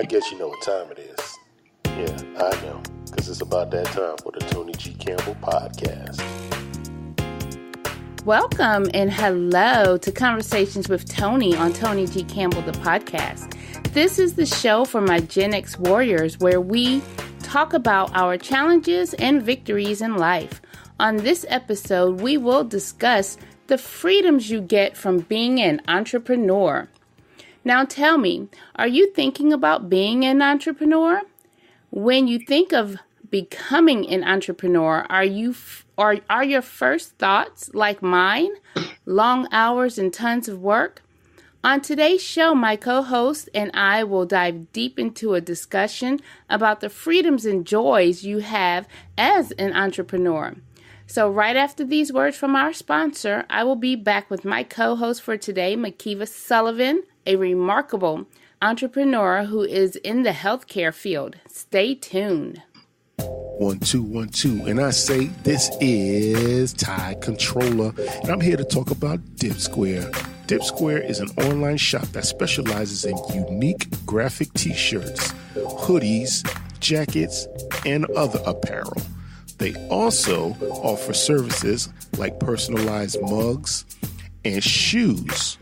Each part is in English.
I guess you know what time it is. Yeah, I know, because it's about that time for the Toni G. Campbell podcast. Welcome and hello to Conversations with Toni on Toni G. Campbell, the podcast. This is the show for my Gen X warriors where we talk about our challenges and victories in life. On this episode, we will discuss the freedoms you get from being an entrepreneur. Now tell me, are you thinking about being an entrepreneur? When you think of becoming an entrepreneur, are your first thoughts like mine? Long hours and tons of work? On today's show, my co-host and I will dive deep into a discussion about the freedoms and joys you have as an entrepreneur. So right after these words from our sponsor, I will be back with my co-host for today, McKieva Sullivan, a remarkable entrepreneur who is in the healthcare field. Stay tuned. 1, 2, 1, 2. And I say this is Ty Controller, and I'm here to talk about Dip Square. Dip Square is an online shop that specializes in unique graphic t-shirts, hoodies, jackets, and other apparel. They also offer services like personalized mugs and shoes.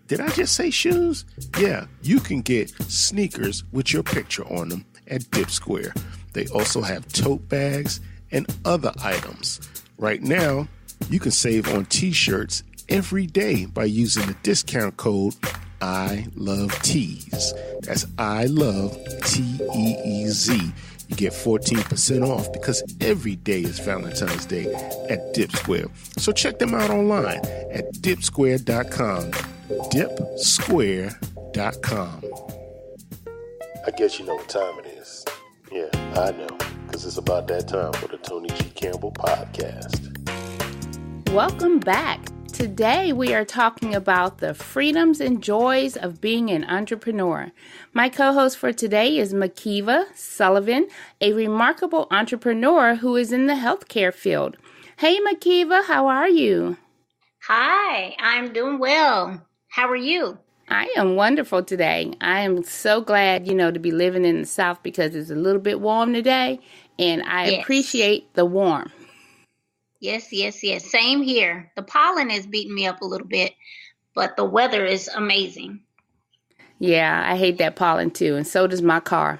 Did I just say shoes? Yeah, you can get sneakers with your picture on them at Dip Square. They also have tote bags and other items. Right now, you can save on t-shirts every day by using the discount code I Love Tees. That's I Love TEEZ. You get 14% off because every day is Valentine's Day at Dip Square. So check them out online at dipsquare.com. dipsquare.com. I guess you know what time it is. Yeah, I know, because it's about that time for the Toni G. Campbell podcast. Welcome back. Today we are talking about the freedoms and joys of being an entrepreneur. My co-host for today is McKieva Sullivan, a remarkable entrepreneur who is in the healthcare field. Hey McKieva, how are you? Hi, I'm doing well. How are you? I am wonderful today. I am so glad, to be living in the South because it's a little bit warm today, and I appreciate the warm. Yes. Same here. The pollen is beating me up a little bit, but the weather is amazing. Yeah, I hate that pollen too, and so does my car.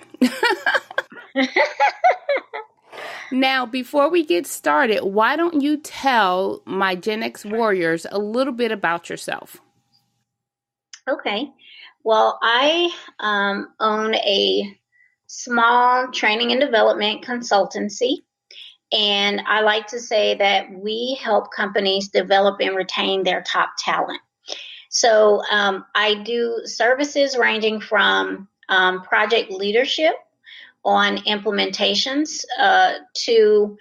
Now, before we get started, why don't you tell my Gen X warriors a little bit about yourself? Okay. Well, I own a small training and development consultancy, and I like to say that we help companies develop and retain their top talent. So I do services ranging from project leadership on implementations to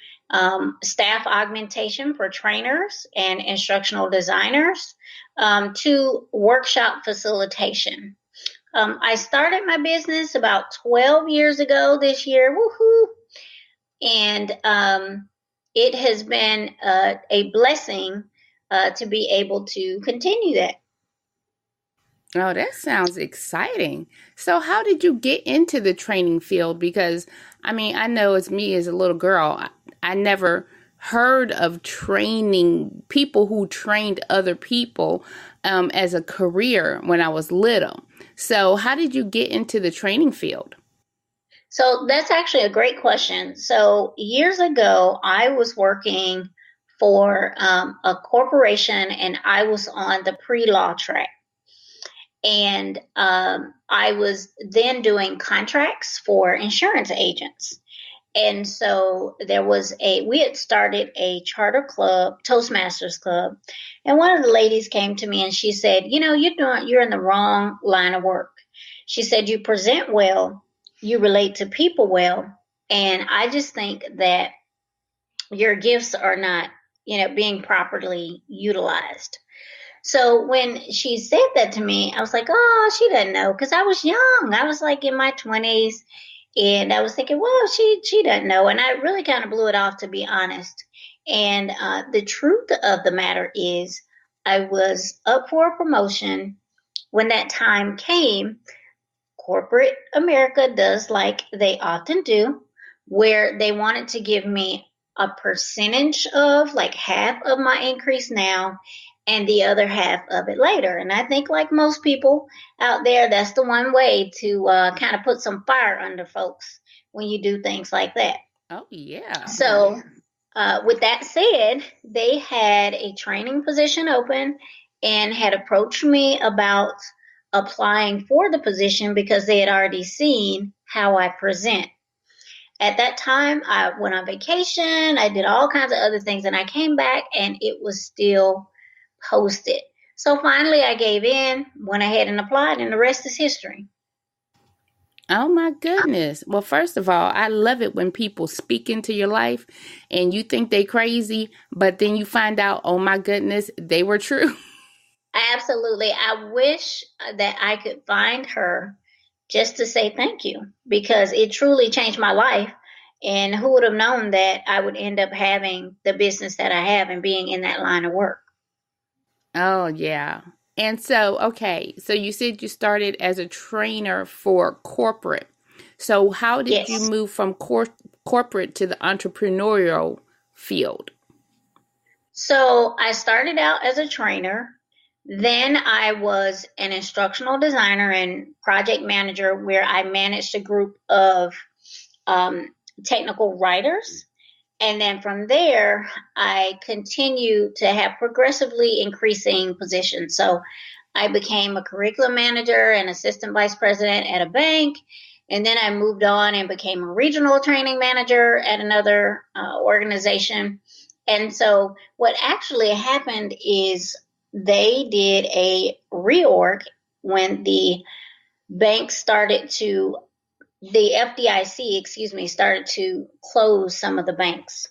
staff augmentation for trainers and instructional designers, to workshop facilitation. I started my business about 12 years ago this year. Woohoo! And it has been a blessing to be able to continue that. Oh, that sounds exciting. So how did you get into the training field? Because, I know as me as a little girl, I never heard of training people who trained other people as a career when I was little. So how did you get into the training field? So that's actually a great question. So years ago, I was working for a corporation, and I was on the pre-law track. And I was then doing contracts for insurance agents. And so we had started a charter club, Toastmasters club. And one of the ladies came to me and she said, you're in the wrong line of work. She said, you present well, you relate to people well. And I just think that your gifts are not, being properly utilized. So when she said that to me, I was like, oh, she doesn't know, because I was young. I was like in my 20s, and I was thinking, well, she doesn't know. And I really kind of blew it off, to be honest. And the truth of the matter is I was up for a promotion when that time came. corporate America does like they often do, where they wanted to give me a percentage of like half of my increase now and the other half of it later. And I think, like most people out there, that's the one way to kind of put some fire under folks when you do things like that. Oh, yeah. So, with that said, they had a training position open and had approached me about applying for the position because they had already seen how I present. At that time, I went on vacation, I did all kinds of other things, and I came back and it was still posted. So finally, I gave in, went ahead and applied, and the rest is history. Oh my goodness. Well, first of all, I love it when people speak into your life and you think they crazy, but then you find out, oh my goodness, they were true. Absolutely. I wish that I could find her just to say thank you, because it truly changed my life. And who would have known that I would end up having the business that I have and being in that line of work? Oh, yeah. And so, okay, so you said you started as a trainer for corporate. So how did you Yes. move from corporate to the entrepreneurial field? So I started out as a trainer. Then I was an instructional designer and project manager, where I managed a group of technical writers. And then from there, I continued to have progressively increasing positions. So I became a curriculum manager and assistant vice president at a bank. And then I moved on and became a regional training manager at another organization. And so what actually happened is they did a reorg when the FDIC, started to close some of the banks.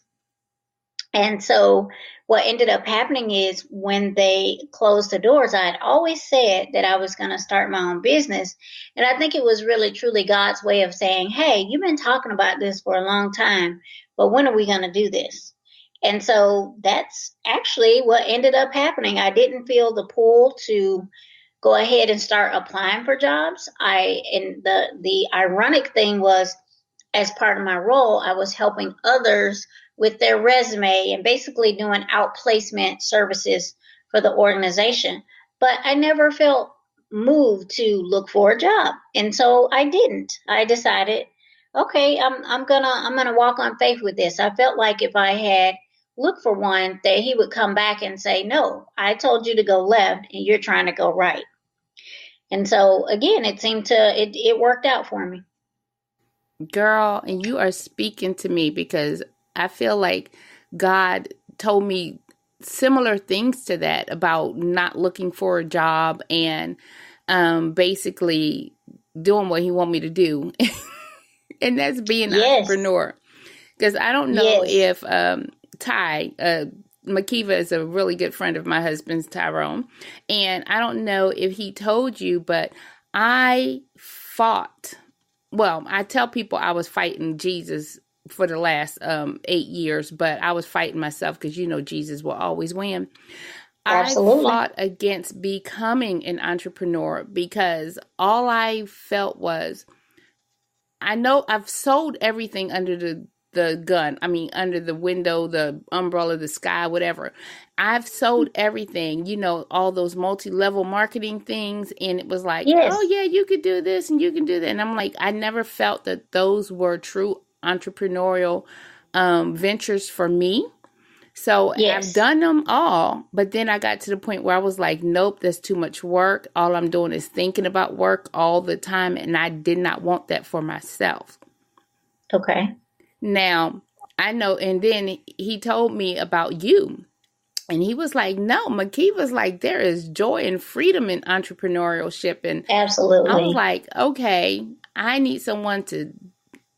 And so what ended up happening is when they closed the doors, I had always said that I was going to start my own business. And I think it was really, truly God's way of saying, hey, you've been talking about this for a long time, but when are we going to do this? And so that's actually what ended up happening. I didn't feel the pull to go ahead and start applying for jobs. And the ironic thing was, as part of my role, I was helping others with their resume and basically doing outplacement services for the organization. But I never felt moved to look for a job. And so I didn't. I decided, okay, I'm gonna walk on faith with this. I felt like if I had looked for one, that he would come back and say, no, I told you to go left and you're trying to go right. And so again, it worked out for me. Girl, and you are speaking to me because I feel like God told me similar things to that about not looking for a job and basically doing what he want me to do. And that's being an entrepreneur. Because I don't know if Ty, McKieva is a really good friend of my husband's, Tyrone. And I don't know if he told you, but I fought. Well, I tell people I was fighting Jesus for the last 8 years, but I was fighting myself because, Jesus will always win. Absolutely. I fought against becoming an entrepreneur because all I felt was, I know I've sold everything under the gun. I mean, under the window, the umbrella, the sky, whatever. I've sold everything, all those multi-level marketing things. And it was like, oh yeah, you could do this and you can do that. And I'm like, I never felt that those were true entrepreneurial ventures for me. So I've done them all, but then I got to the point where I was like, nope, that's too much work. All I'm doing is thinking about work all the time. And I did not want that for myself. Okay. Now, I know, and then he told me about you. And he was like, no, McKeeva's like, there is joy and freedom in entrepreneurship. And absolutely. I was like, okay, I need someone to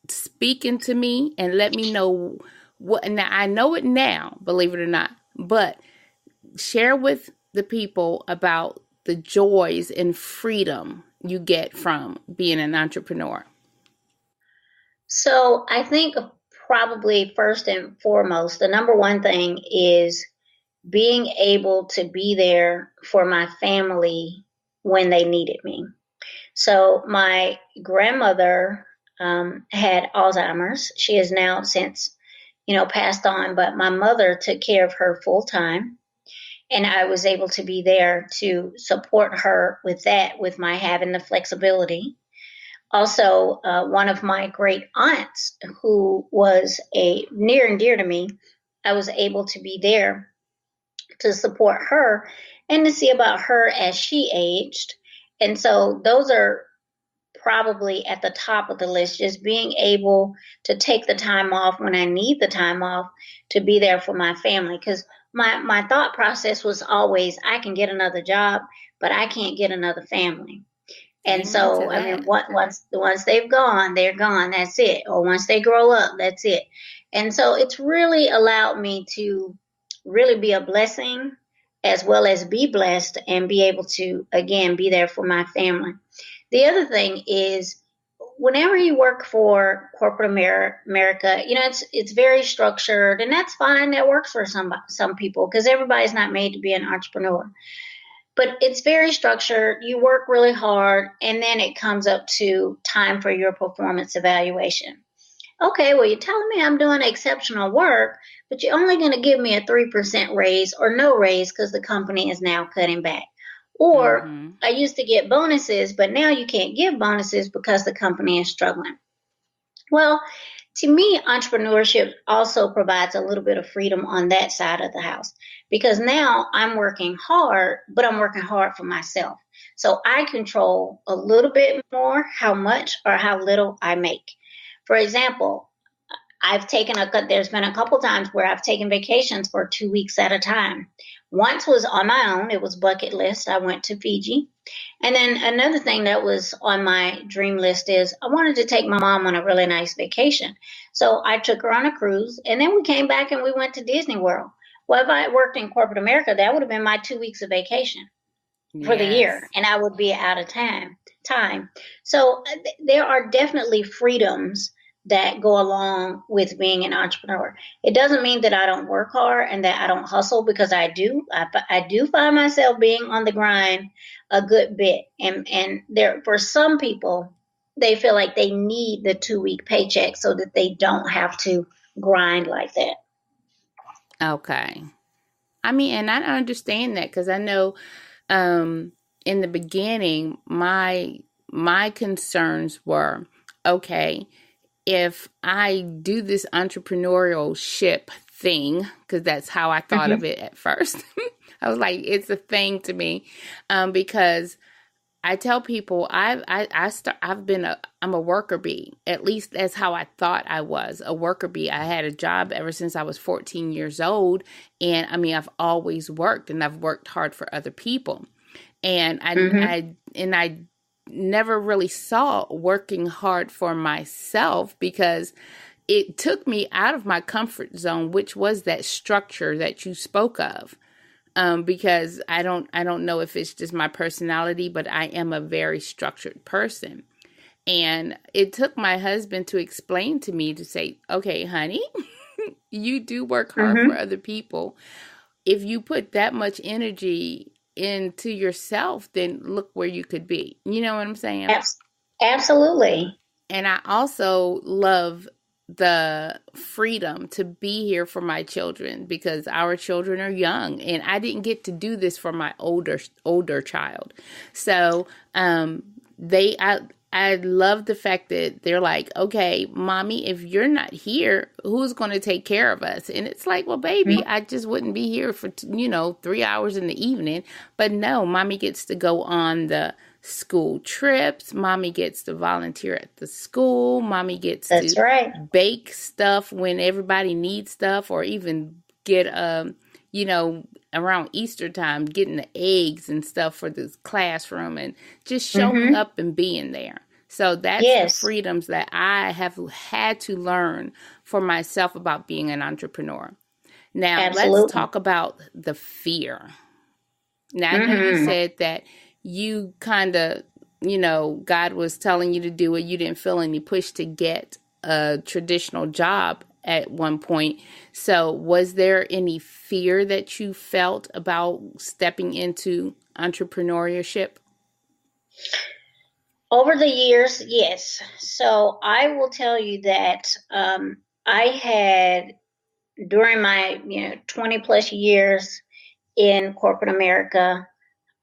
speak into me and let me know what. Now, I know it now, believe it or not, but share with the people about the joys and freedom you get from being an entrepreneur. So I think probably first and foremost, the number one thing is being able to be there for my family when they needed me. So my grandmother had Alzheimer's. She is now since, passed on, but my mother took care of her full time. And I was able to be there to support her with that, with my having the flexibility. Also, one of my great aunts, who was a near and dear to me, I was able to be there to support her and to see about her as she aged. And so those are probably at the top of the list, just being able to take the time off when I need the time off to be there for my family. Because my thought process was always, I can get another job, but I can't get another family. And so, I mean, once they've gone, they're gone. That's it. Or once they grow up, that's it. And so it's really allowed me to really be a blessing as well as be blessed and be able to, again, be there for my family. The other thing is, whenever you work for corporate America, it's very structured, and that's fine. That works for some people because everybody's not made to be an entrepreneur. But it's very structured. You work really hard, and then it comes up to time for your performance evaluation. Okay, well, you're telling me I'm doing exceptional work, but you're only going to give me a 3% raise or no raise because the company is now cutting back. Or I used to get bonuses, but now you can't give bonuses because the company is struggling. Well, to me, entrepreneurship also provides a little bit of freedom on that side of the house, because now I'm working hard, but I'm working hard for myself. So I control a little bit more how much or how little I make. For example, there's been a couple times where I've taken vacations for 2 weeks at a time. Once was on my own. It was bucket list. I went to Fiji. And then another thing that was on my dream list is I wanted to take my mom on a really nice vacation. So I took her on a cruise, and then we came back and we went to Disney World. Well, if I had worked in corporate America, that would have been my 2 weeks of vacation for the year, and I would be out of time. So there are definitely freedoms that go along with being an entrepreneur. It doesn't mean that I don't work hard and that I don't hustle, because I do. I do find myself being on the grind a good bit. And there, for some people, they feel like they need the 2-week paycheck so that they don't have to grind like that. Okay. I mean, and I understand that, because I know in the beginning, my concerns were, okay, if I do this entrepreneurial ship thing, because that's how I thought of it at first. I was like, it's a thing to me, because I tell people I'm a worker bee. At least that's how I thought I was, a worker bee. I had a job ever since I was 14 years old, and I mean, I've always worked, and I've worked hard for other people, and I never really saw working hard for myself, because it took me out of my comfort zone, which was that structure that you spoke of. Because I don't know if it's just my personality, but I am a very structured person. And it took my husband to explain to me, to say, okay, honey, you do work hard for other people. If you put that much energy into yourself, then look where you could be. You know what I'm saying? Absolutely. And I also love the freedom to be here for my children, because our children are young, and I didn't get to do this for my older child. So I love the fact that they're like, okay, mommy, if you're not here, who's going to take care of us? And it's like, well, baby, I just wouldn't be here for 3 hours in the evening. But no, mommy gets to go on the school trips. Mommy gets to volunteer at the school. Mommy gets to bake stuff when everybody needs stuff, or even get around Easter time, getting the eggs and stuff for this classroom, and just showing up and being there. So that's the freedoms that I have had to learn for myself about being an entrepreneur. Now, let's talk about the fear. Now, I know you said that you kind of, God was telling you to do it. You didn't feel any push to get a traditional job at one point. So was there any fear that you felt about stepping into entrepreneurship? Over the years, yes. So I will tell you that I had, during my 20 plus years in corporate America,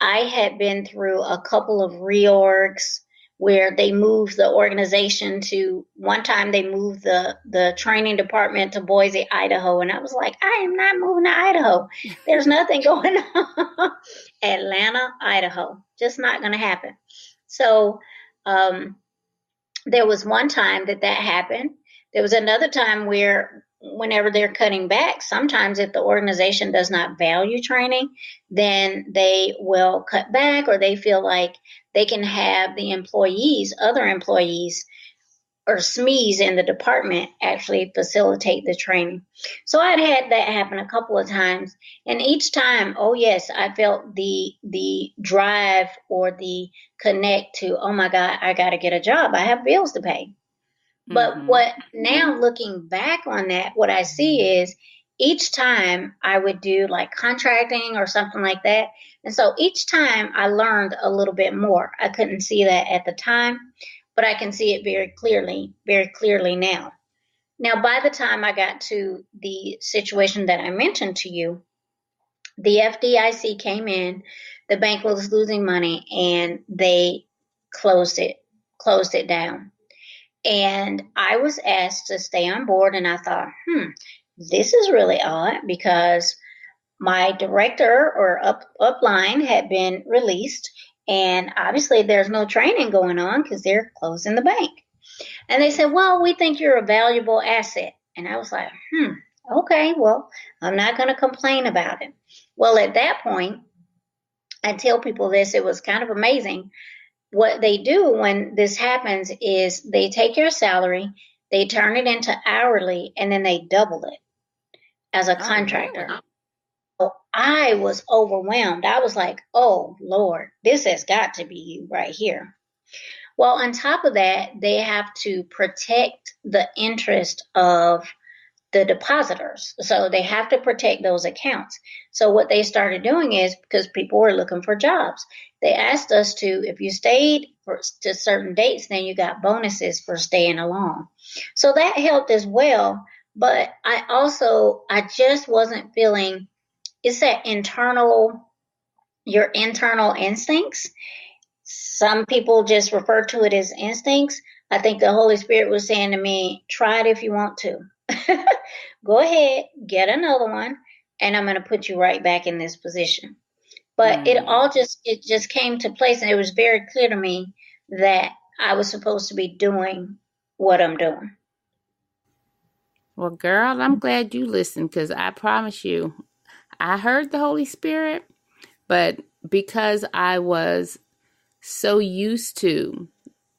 I had been through a couple of reorgs where they moved the organization to, one time they moved the training department to Boise, Idaho. And I was like, I am not moving to Idaho. There's nothing going on. Atlanta, Idaho. Just not going to happen. So there was one time that happened. There was another time where whenever they're cutting back, sometimes if the organization does not value training, then they will cut back, or they feel like they can have the employees, other employees, or SMEs in the department actually facilitate the training. So I'd had that happen a couple of times. And each time, oh yes, I felt the drive or the connect to, oh my God, I got to get a job. I have bills to pay. But what now, looking back on that, what I see is each time I would do like contracting or something like that. And so each time I learned a little bit more. I couldn't see that at the time, but I can see it very clearly now. Now, by the time I got to the situation that I mentioned to you, the FDIC came in, the bank was losing money, and they closed it down. And I was asked to stay on board, and I thought, this is really odd, because my director or upline had been released, and obviously there's no training going on because they're closing the bank. And they said, well, we think you're a valuable asset. And I was like, okay, well, I'm not going to complain about it. Well, at that point, I tell people this, it was kind of amazing. What they do when this happens is they take your salary, they turn it into hourly, and then they double it as a contractor. Wow. So I was overwhelmed. I was like, oh, Lord, this has got to be you right here. Well, on top of that, they have to protect the interest of the depositors. So they have to protect those accounts. So what they started doing is, because people were looking for jobs, they asked us to, if you stayed to certain dates, then you got bonuses for staying along. So that helped as well. But I just wasn't feeling, it's that your internal instincts. Some people just refer to it as instincts. I think the Holy Spirit was saying to me, try it if you want to. Go ahead, get another one, and I'm going to put you right back in this position. But it just came to place, and it was very clear to me that I was supposed to be doing what I'm doing. Well, girl, I'm glad you listened, because I promise you, I heard the Holy Spirit, but because I was so used to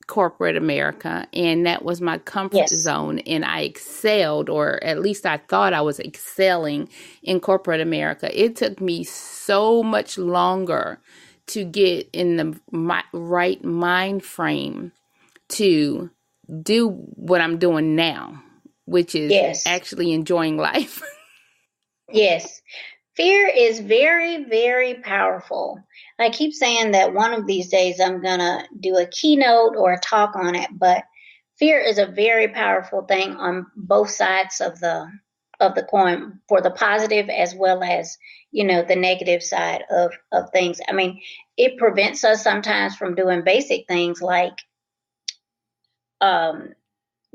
corporate America, and that was my comfort zone, and I excelled, or at least I thought I was excelling in corporate America. It took me so much longer to get in the right mind frame to do what I'm doing now, which is actually enjoying life. Yes. Fear is very, very powerful. I keep saying that one of these days I'm going to do a keynote or a talk on it, but fear is a very powerful thing on both sides of the coin, for the positive as well as, the negative side of things. I mean, it prevents us sometimes from doing basic things like,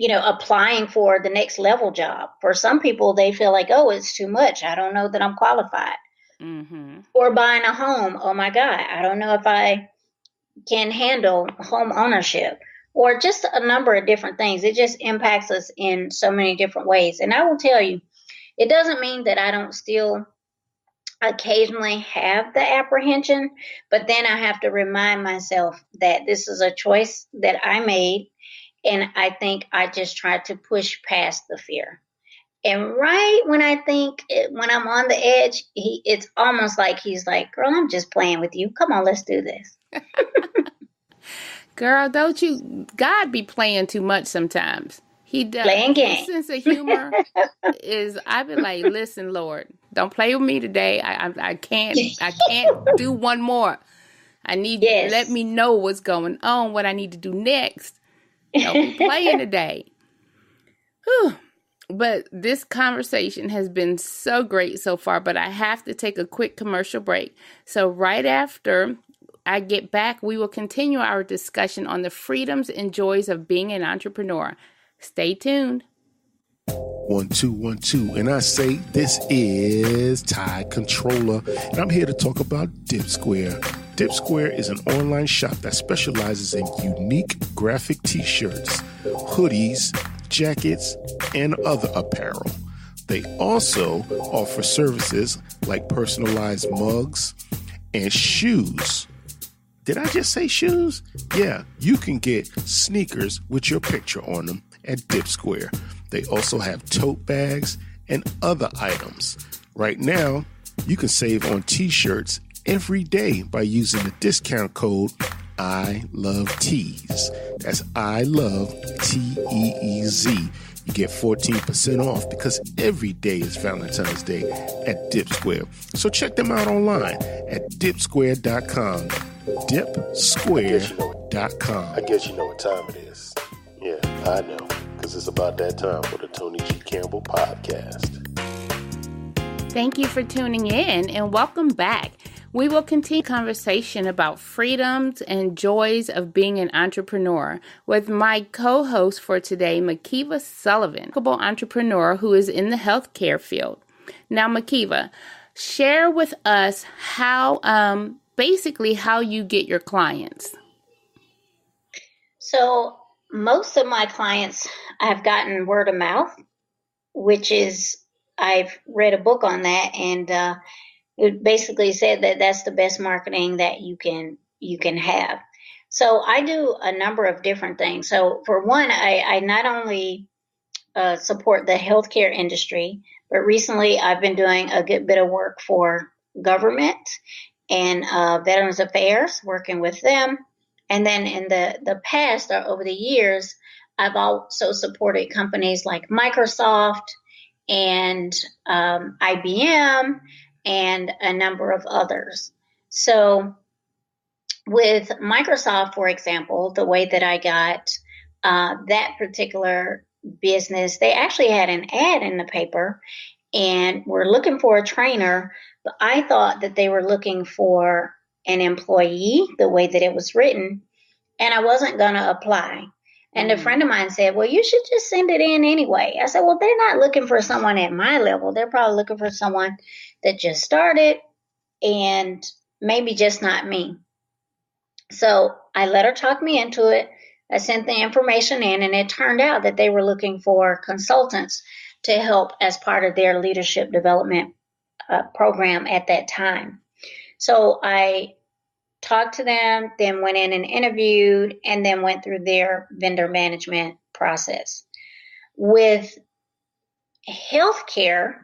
applying for the next level job. For some people, they feel like, oh, it's too much. I don't know that I'm qualified. Mm-hmm. Or buying a home. Oh my God, I don't know if I can handle home ownership, or just a number of different things. It just impacts us in so many different ways. And I will tell you, it doesn't mean that I don't still occasionally have the apprehension, but then I have to remind myself that this is a choice that I made. And I think I just tried to push past the fear. And right when when I'm on the edge, it's almost like he's like, girl, I'm just playing with you. Come on, let's do this. Girl, don't you, God be playing too much sometimes. He does. Playing games. His sense of humor is, I be like, listen, Lord, don't play with me today. I can't do one more. I need you to let me know what's going on, what I need to do next. Help me playing today. Whew. But this conversation has been so great so far, but I have to take a quick commercial break. So right after I get back, we will continue our discussion on the freedoms and joys of being an entrepreneur. Stay tuned. 1 2 1 2, and I say this is Tide Controller, and I'm here to talk about DipSquare. DipSquare is an online shop that specializes in unique graphic t-shirts, hoodies, jackets, and other apparel. They also offer services like personalized mugs and shoes. Did I just say shoes? Yeah, you can get sneakers with your picture on them at DipSquare. They also have tote bags and other items. Right now, you can save on t-shirts every day by using the discount code I Love Tees. That's I Love TEEZ. You get 14% off because every day is Valentine's Day at DipSquare. So check them out online at dipsquare.com. Dipsquare.com. I guess you know what time it is. Yeah, I know, because it's about that time for the Toni G. Campbell podcast. Thank you for tuning in and welcome back. We will continue conversation about freedoms and joys of being an entrepreneur with my co-host for today, McKieva Sullivan, a entrepreneur who is in the healthcare field. Now, McKieva, share with us how you get your clients. So most of my clients I've gotten word of mouth, which is I've read a book on that, and it basically said that that's the best marketing that you can have. So I do a number of different things. So for one, I not only support the healthcare industry, but recently I've been doing a good bit of work for government and Veterans Affairs, working with them. And then in the past, or over the years, I've also supported companies like Microsoft and IBM and a number of others. So with Microsoft, for example, the way that I got that particular business, they actually had an ad in the paper and were looking for a trainer, but I thought that they were looking for an employee, the way that it was written, and I wasn't going to apply. And a friend of mine said, well, you should just send it in anyway. I said, well, they're not looking for someone at my level. They're probably looking for someone that just started and maybe just not me. So I let her talk me into it. I sent the information in, and it turned out that they were looking for consultants to help as part of their leadership development program at that time. So I talked to them, then went in and interviewed, and then went through their vendor management process. With healthcare,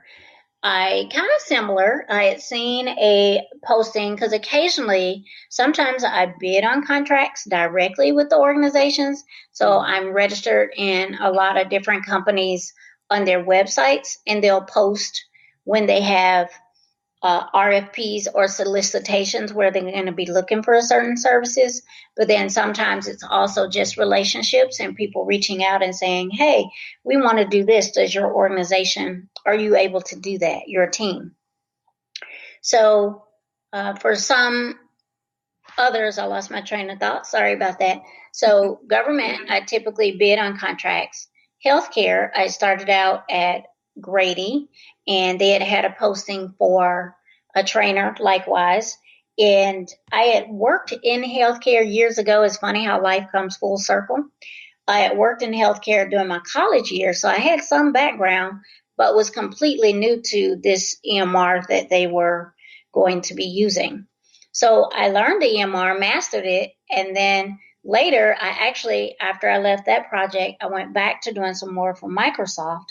I kind of similar. I had seen a posting because occasionally, sometimes I bid on contracts directly with the organizations. So I'm registered in a lot of different companies on their websites, and they'll post when they have RFPs or solicitations where they're going to be looking for certain services. But then sometimes it's also just relationships and people reaching out and saying, hey, we want to do this. Does your organization, are you able to do that, your team? So for some others, I lost my train of thought. Sorry about that. So government, I typically bid on contracts. Healthcare, I started out at Grady, and they had a posting for a trainer likewise. And I had worked in healthcare years ago. It's funny how life comes full circle. I had worked in healthcare during my college years, so I had some background, but was completely new to this EMR that they were going to be using. So I learned the EMR, mastered it, and then later, after I left that project, I went back to doing some more for Microsoft.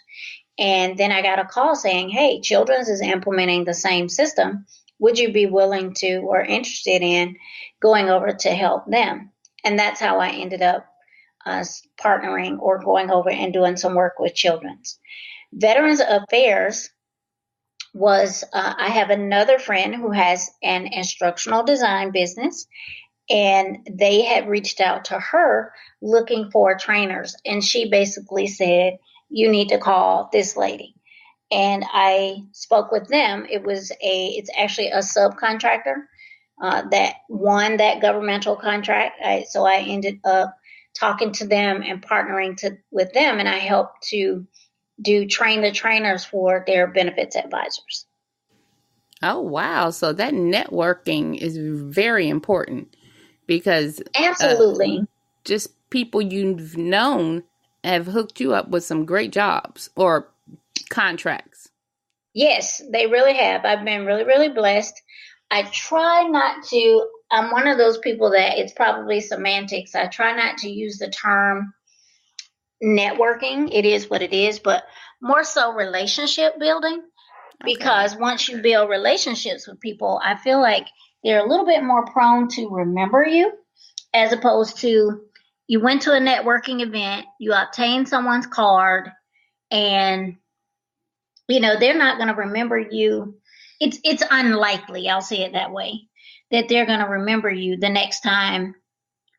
And then I got a call saying, hey, Children's is implementing the same system. Would you be willing to or interested in going over to help them? And that's how I ended up partnering or going over and doing some work with Children's. Veterans Affairs was, I have another friend who has an instructional design business, and they had reached out to her looking for trainers. And she basically said, you need to call this lady. And I spoke with them. It's actually a subcontractor that won that governmental contract. So I ended up talking to them and partnering with them, and I helped to train the trainers for their benefits advisors. Oh, wow. So that networking is very important because Absolutely. Just people you've known have hooked you up with some great jobs or contracts. Yes, they really have. I've been really, really blessed. I try not to, I'm one of those people that it's probably semantics. I try not to use the term networking. It is what it is, but more so relationship building. Because once you build relationships with people, I feel like they're a little bit more prone to remember you, as opposed to you went to a networking event, you obtained someone's card, and they're not going to remember you. It's unlikely, I'll say it that way, that they're going to remember you the next time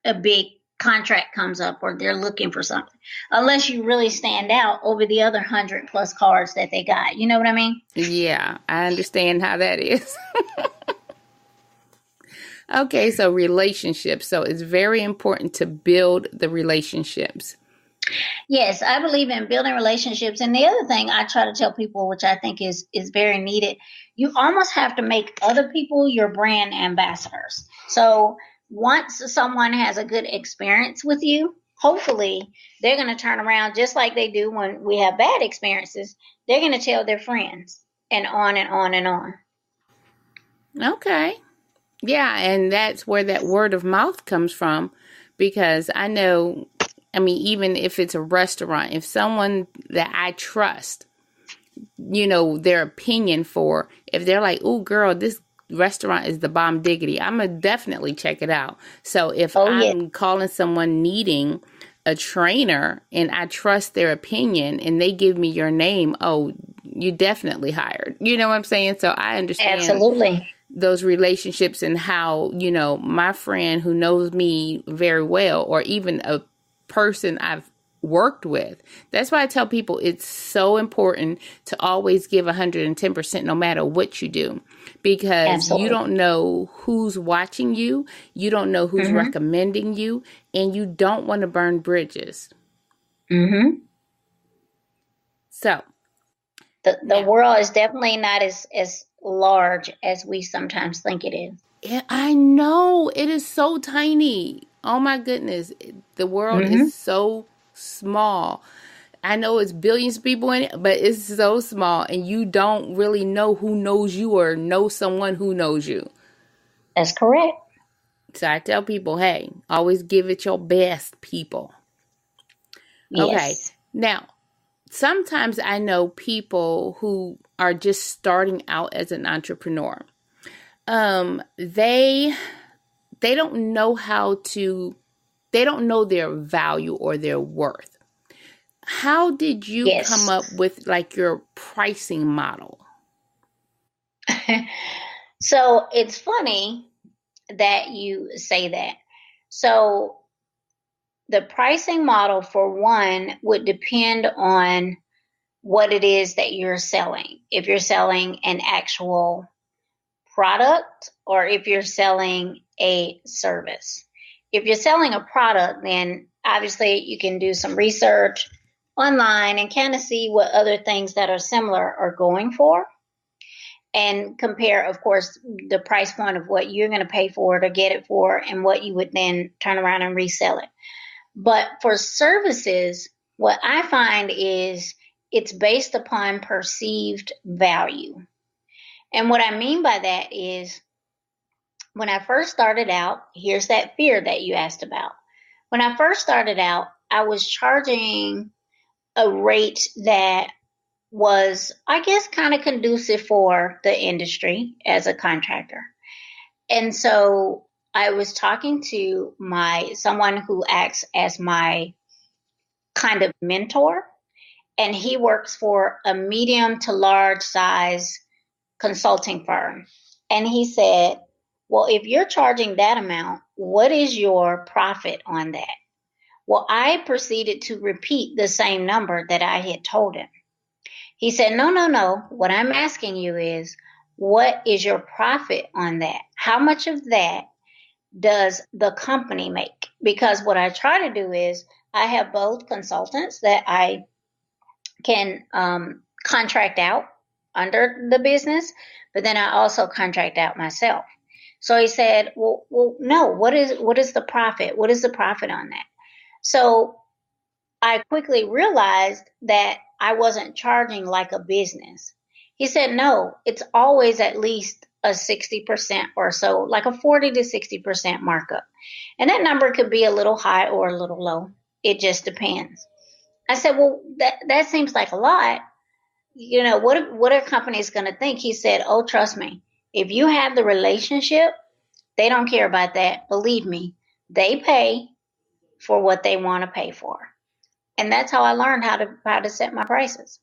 a big contract comes up or they're looking for something, unless you really stand out over the other 100+ cards that they got. You know what I mean? Yeah, I understand how that is. Okay, so relationships. So it's very important to build the relationships. Yes, I believe in building relationships. And the other thing I try to tell people, which I think is very needed, you almost have to make other people your brand ambassadors. So once someone has a good experience with you, hopefully they're going to turn around just like they do when we have bad experiences. They're going to tell their friends, and on and on and on. Okay. Yeah, and that's where that word of mouth comes from, because I know, even if it's a restaurant, if someone that I trust, their opinion for, if they're like, oh, girl, this restaurant is the bomb diggity, I'm going to definitely check it out. So if I'm calling someone needing a trainer and I trust their opinion and they give me your name, oh, you definitely hired. You know what I'm saying? So I understand. Absolutely. Those relationships and how, my friend who knows me very well, or even a person I've worked with. That's why I tell people it's so important to always give 110% no matter what you do, because Absolutely. You don't know who's watching you. You don't know who's recommending you, and you don't want to burn bridges. Mm-hmm. So the world is definitely not as large as we sometimes think it is. Yeah, I know. It is so tiny. Oh my goodness. The world is so small. I know it's billions of people in it, but it's so small, and you don't really know who knows you or know someone who knows you. That's correct. So I tell people, hey, always give it your best, people. Yes. Okay. Now, sometimes I know people who are just starting out as an entrepreneur. They don't know they don't know their value or their worth. How did you come up with your pricing model? So it's funny that you say that. So the pricing model, for one, would depend on what it is that you're selling. If you're selling an actual product or if you're selling a service. If you're selling a product, then obviously you can do some research online and kind of see what other things that are similar are going for, and compare, of course, the price point of what you're going to pay for it or get it for, and what you would then turn around and resell it. But for services, what I find is it's based upon perceived value. And what I mean by that is, when I first started out, here's that fear that you asked about. When I first started out, I was charging a rate that was, I guess, kind of conducive for the industry as a contractor. And so I was talking to someone who acts as my kind of mentor, and he works for a medium to large size consulting firm. And he said, well, if you're charging that amount, what is your profit on that? Well, I proceeded to repeat the same number that I had told him. He said, no. What I'm asking you is, what is your profit on that? How much of that does the company make? Because what I try to do is I have both consultants that I can contract out under the business, but then I also contract out myself. So he said, well, no, what is the profit? What is the profit on that? So I quickly realized that I wasn't charging like a business. He said, no, it's always at least a 60% or so, like a 40 to 60% markup. And that number could be a little high or a little low. It just depends. I said, well, that seems like a lot. You know, what are companies going to think? He said, oh, trust me, if you have the relationship, they don't care about that. Believe me, they pay for what they want to pay for. And that's how I learned how to set my prices.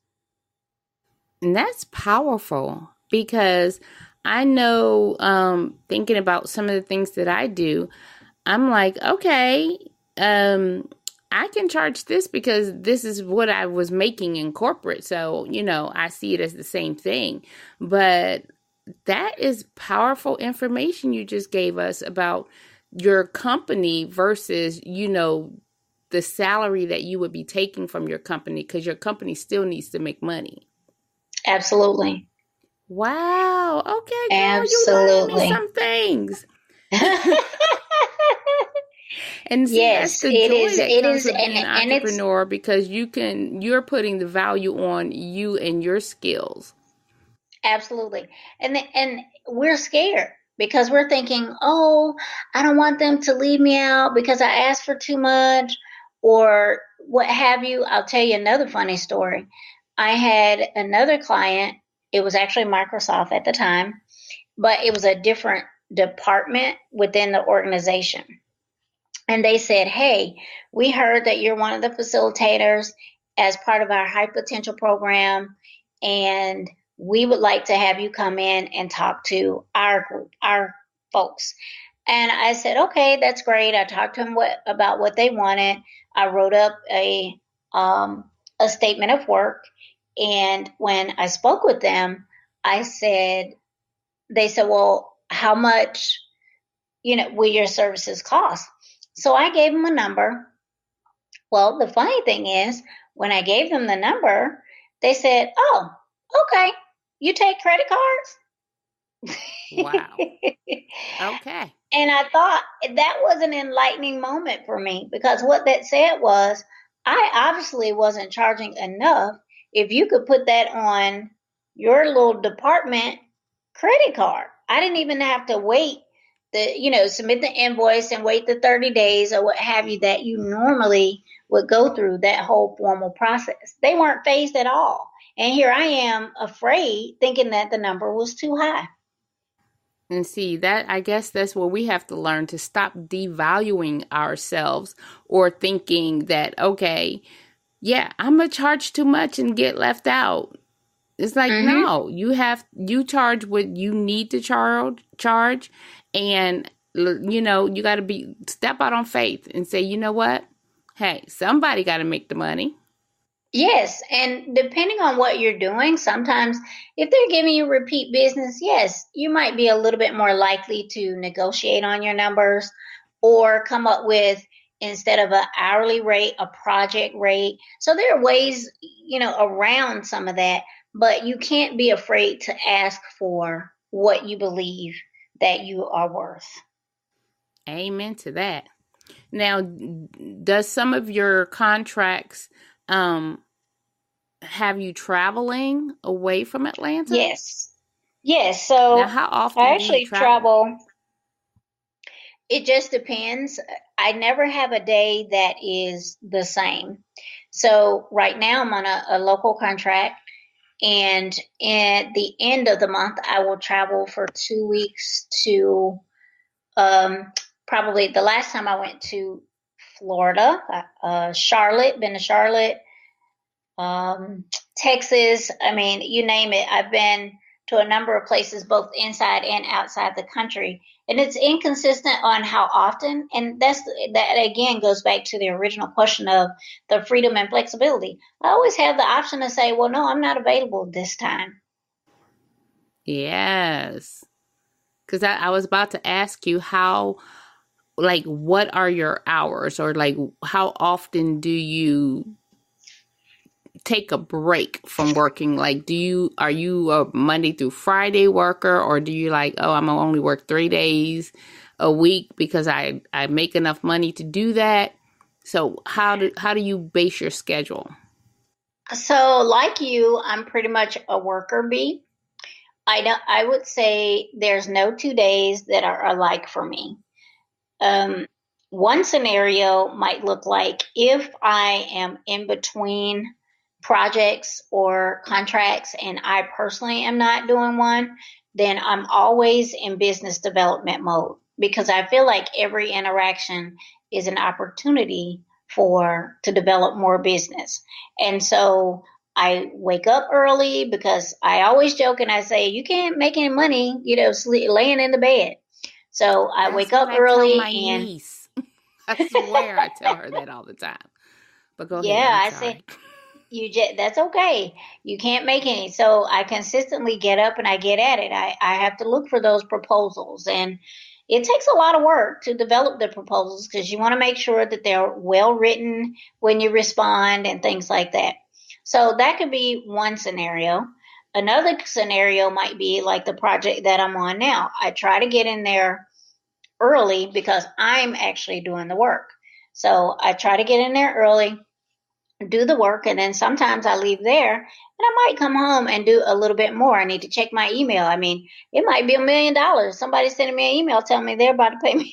And that's powerful, because I know, thinking about some of the things that I do, I'm like, okay, I can charge this because this is what I was making in corporate. So, I see it as the same thing. But that is powerful information you just gave us about your company versus, the salary that you would be taking from your company, because your company still needs to make money. Absolutely. Wow. Okay, girl, Absolutely. you learned me some things. And see, yes, that's the joy that comes with being an and entrepreneur, because you're putting the value on you and your skills. Absolutely. And we're scared because we're thinking, oh, I don't want them to leave me out because I asked for too much or what have you. I'll tell you another funny story. I had another client. It was actually Microsoft at the time, but it was a different department within the organization. And they said, hey, we heard that you're one of the facilitators as part of our high potential program, and we would like to have you come in and talk to our group, our folks. And I said, okay, that's great. I talked to them about what they wanted. I wrote up a statement of work. And when I spoke with them, they said, well, how much, will your services cost? So I gave them a number. Well, the funny thing is, when I gave them the number, they said, oh, okay, you take credit cards? Wow. Okay. And I thought that was an enlightening moment for me, because what that said was, I obviously wasn't charging enough if you could put that on your little department credit card. I didn't even have to wait submit the invoice and wait the 30 days or what have you that you normally would go through that whole formal process. They weren't phased at all. And here I am afraid, thinking that the number was too high. And see, I guess that's where we have to learn to stop devaluing ourselves or thinking that, okay, yeah, I'm going to charge too much and get left out. It's like, no, you charge what you need to charge. And, you got to step out on faith and say, you know what? Hey, somebody got to make the money. Yes. And depending on what you're doing, sometimes if they're giving you repeat business, yes, you might be a little bit more likely to negotiate on your numbers or come up with, instead of an hourly rate, a project rate. So there are ways, around some of that, but you can't be afraid to ask for what you believe that you are worth. Amen to that. Now, does some of your contracts have you traveling away from Atlanta? Yes. So now, how often I do you actually travel. It just depends. I never have a day that is the same. So right now I'm on a local contract, and at the end of the month I will travel for 2 weeks to probably the last time I went to Florida, Charlotte, been to Charlotte, Texas. I mean, you name it. I've been to a number of places, both inside and outside the country. And it's inconsistent on how often. And that again goes back to the original question of the freedom and flexibility. I always have the option to say, well, no, I'm not available this time. Yes. Because I was about to ask you what are your hours, or how often do you take a break from working? Are you a Monday through Friday worker, or do you I'm gonna only work 3 days a week because I make enough money to do that? So how do you base your schedule? So like you, I'm pretty much a worker bee. I would say there's no 2 days that are alike for me. One scenario might look like if I am in between projects or contracts and I personally am not doing one, then I'm always in business development mode, because I feel like every interaction is an opportunity to develop more business. And so I wake up early, because I always joke and I say, you can't make any money, laying in the bed. So I wake up early and niece. I swear I tell her that all the time. But go ahead. Yeah, I say that's okay. You can't make any. So I consistently get up and I get at it. I have to look for those proposals, and it takes a lot of work to develop the proposals, because you want to make sure that they're well written when you respond and things like that. So that could be one scenario. Another scenario might be like the project that I'm on now. I try to get in there early because I'm actually doing the work. So I try to get in there early, do the work, and then sometimes I leave there and I might come home and do a little bit more. I need to check my email. I mean, it might be $1 million. Somebody sending me an email telling me they're about to pay me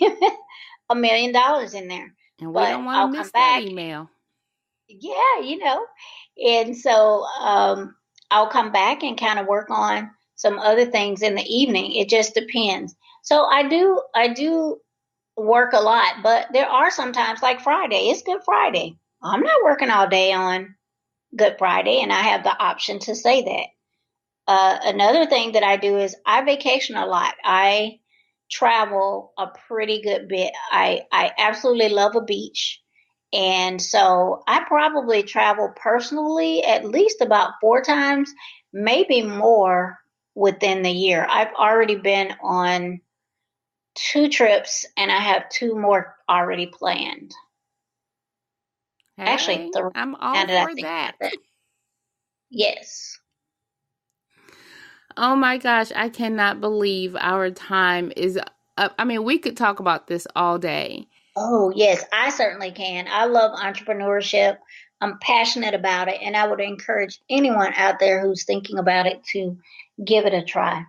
$1 million in there. And we don't want to miss that email. Yeah, And so I'll come back and kind of work on some other things in the evening. It just depends. So I do work a lot, but there are sometimes, like Friday. It's Good Friday. I'm not working all day on Good Friday, and I have the option to say that. Another thing that I do is I vacation a lot. I travel a pretty good bit. I absolutely love a beach. And so I probably travel personally at least about 4 times, maybe more within the year. I've already been on 2 trips, and I have 2 more already planned. Hey, Actually, 3. I'm all for that. Yes. Oh my gosh, I cannot believe our time is up. I mean, we could talk about this all day. Oh, yes, I certainly can. I love entrepreneurship. I'm passionate about it, and I would encourage anyone out there who's thinking about it to give it a try.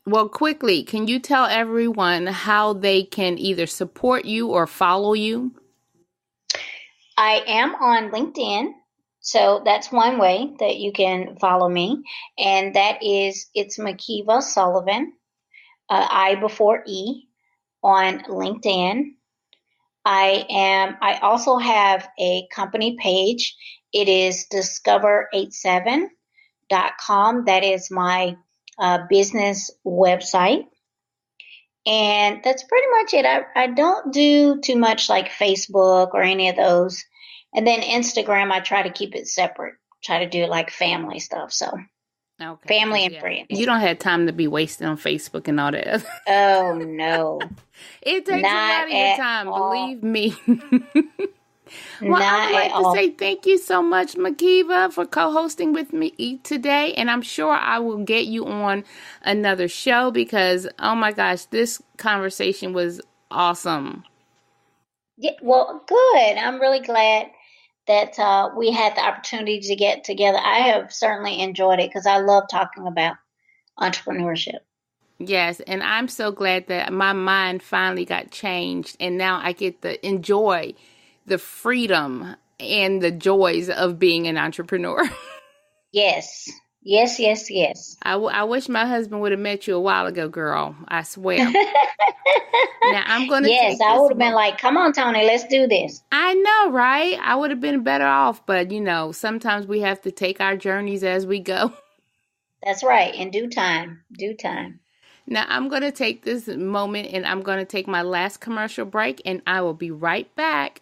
Well, quickly, can you tell everyone how they can either support you or follow you? I am on LinkedIn, so that's one way that you can follow me, and it's McKieva Sullivan, I before E, on LinkedIn. I also have a company page. It is discover87.com. That is my business website. And that's pretty much it. I don't do too much like Facebook or any of those. And then Instagram, I try to keep it separate. Try to do like family stuff. So family and friends. You don't have time to be wasting on Facebook and all that. Oh, no. It takes a lot of your time, believe me. Well, I would like to say thank you so much, McKieva, for co-hosting with me today. And I'm sure I will get you on another show because, oh my gosh, this conversation was awesome. Yeah, well, good. I'm really glad that we had the opportunity to get together. I have certainly enjoyed it because I love talking about entrepreneurship. Yes, and I'm so glad that my mind finally got changed, and now I get to enjoy the freedom and the joys of being an entrepreneur. Yes. I wish my husband would have met you a while ago, girl. I swear. Now I'm going to. Yes, I would have been like, come on, Toni, let's do this. I know, right? I would have been better off, but sometimes we have to take our journeys as we go. That's right. In due time. Now, I'm going to take this moment and I'm going to take my last commercial break, and I will be right back.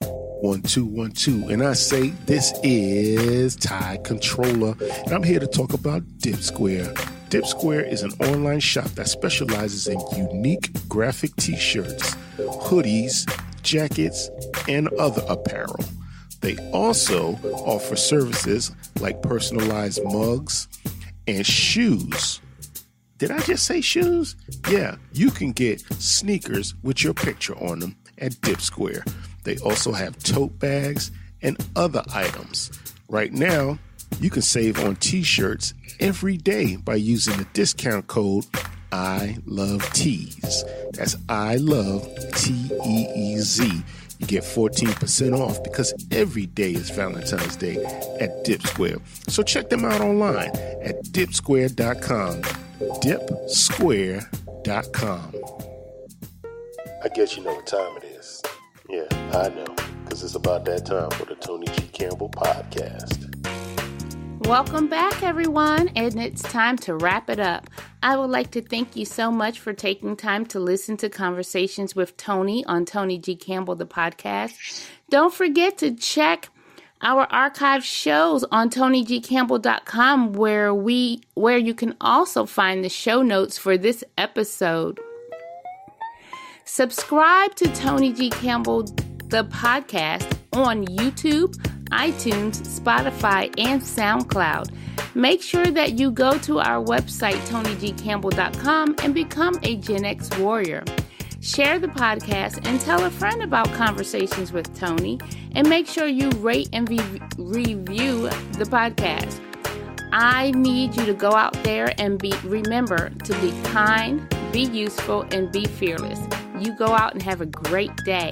1, 2, 1, 2. And I say this is Tide Controller, and I'm here to talk about Dip Square. Dip Square is an online shop that specializes in unique graphic t-shirts, hoodies, jackets, and other apparel. They also offer services like personalized mugs and shoes. Did I just say shoes? Yeah, you can get sneakers with your picture on them at Dip Square. They also have tote bags and other items. Right now, you can save on t-shirts every day by using the discount code ILOVETEES. That's ILOVETEEZ. You get 14% off because every day is Valentine's Day at Dip Square. So check them out online at dipsquare.com. dipsquare.com. I guess you know what time it is. Yeah, I know, because it's about that time for the Toni G. Campbell podcast. Welcome back, everyone, and it's time to wrap it up. I would like to thank you so much for taking time to listen to Conversations with Toni on Toni G. Campbell, the podcast. Don't forget to check our archive shows on ToniGCampbell.com, where you can also find the show notes for this episode. Subscribe to Toni G. Campbell, the podcast, on YouTube, iTunes, Spotify, and SoundCloud. Make sure that you go to our website, ToniGCampbell.com, and become a Gen X warrior. Share the podcast and tell a friend about Conversations with Toni, and make sure you rate and review the podcast. I need you to go out there and remember to be kind, be useful, and be fearless. You go out and have a great day.